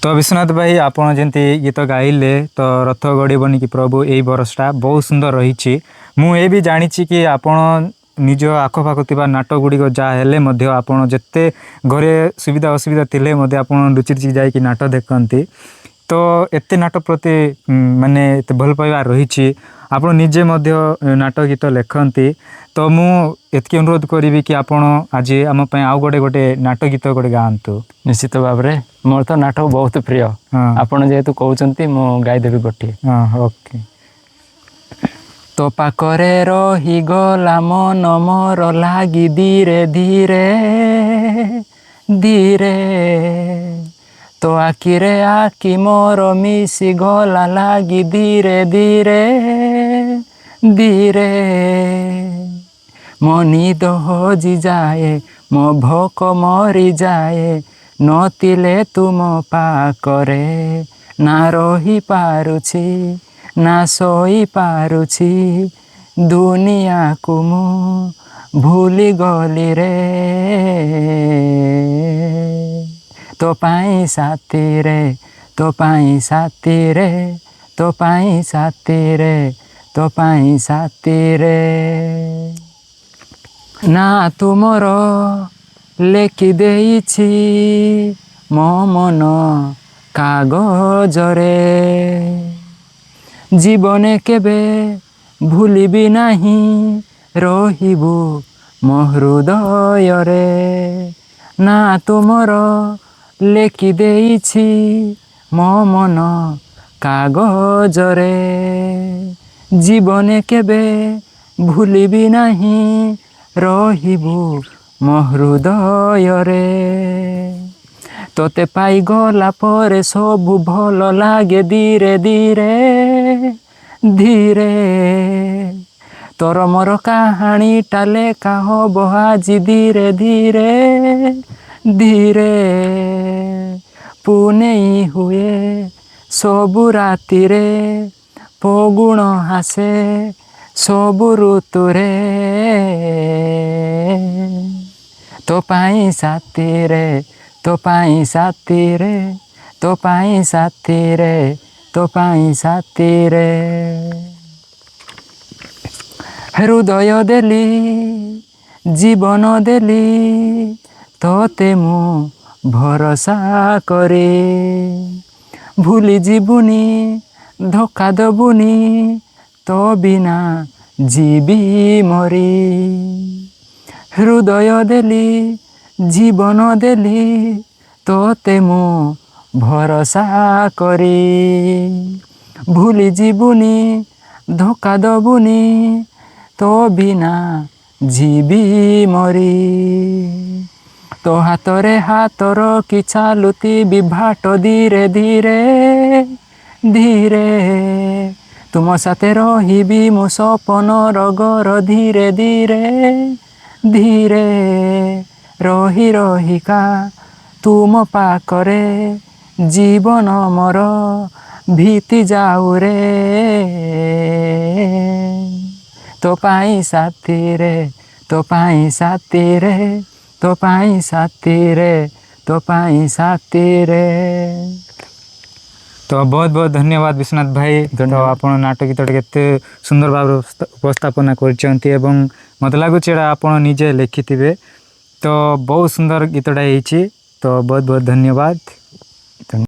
तो विश्वनाथ भाई आपण जंती गीत गाइले तो रथ गड़बनी कि प्रभु यही बरसटा बहुत सुंदर रही मुझे भी जानी कि आपण निज आखपाख थी नाटक गुड़िक जहाँ आपण जिते घरे सुविधा असुविधा थे आप लुचि लुचि जाकि नाटक देखती तो एत नाटक प्रति माने भल पाइबा रही आप निजे नाटक गीत लिखती तो मुझे अनुरोध करी कि आपण आज आम आउ गोटे नाटक गीत गोटे गाँतु। निश्चित भाव में मोर तो नाटक बहुत प्रिय। आपण जेहेतु कहते मु गाईदेवी गोटे। ओके। तो पाखरे रही गला मन मोर लागी धीरे धीरे धीरे तो आखिरे आखि मोर मिसी गला लागी धीरे धीरे धीरे मो निद हजि जाए मो भोक मरी जाए नतिले तुम पाखरे ना रही पारुछि ना सोई पारुछि दुनिया को मु भूली गली रे तो पाई साथी रे तो पाई साथी रे तो पाई साथी रे तो पाई साथी रे ना तुमर लेखि देइछि मो मन कागजरे जीवने केबे भूलिबी नाही रहिबु मो हृदय रे ना तुमर लेखि देइछि मो मन कागजरे जीवने केबे भूलिबी नाही रहिबु मो हृदय रे तोते पाई गला परे सबु भल लागे धीरे धीरे धीरे तोर मोर कहानी टाले कहो बहाजी धीरे धीरे धीरे पुणे हुए सबु राति रे पगुण हासे सबु ऋतु रे तो पाई साथी रे तो पाई साथी रे तो पाई साथी रे तो पाई साथी रे हृदय देली जीवन देली तोते मु भरोसा करे भूली जीवनी धोखा दबुनी तो बिना जीवी मरी हृदय देली जीवन देली तोते मु भरोसा करी भूली जीवनी धोखा दबुनी तो बिना जीवी मरी तो हाथरे हाथ रखी चालुती विभाट धीरे धीरे धीरे तुम साथे रहिबी मो सपन रगर धीरे धीरे धीरे रही रहिका तुम पाखरे जीवन मोर भीति जाऊ रे तो पाई साथी रे तो पाई साथी रे तो पाई साथी रे तो पाई साथी रे। तो बहुत बहुत धन्यवाद विश्वनाथ भाई। तो आप नाटक गीत केते सुंदर भाव उपस्थापना करते मत लगुच आप निजे लिखि तो बहुत सुंदर गीतटा तो बहुत बहुत धन्यवाद।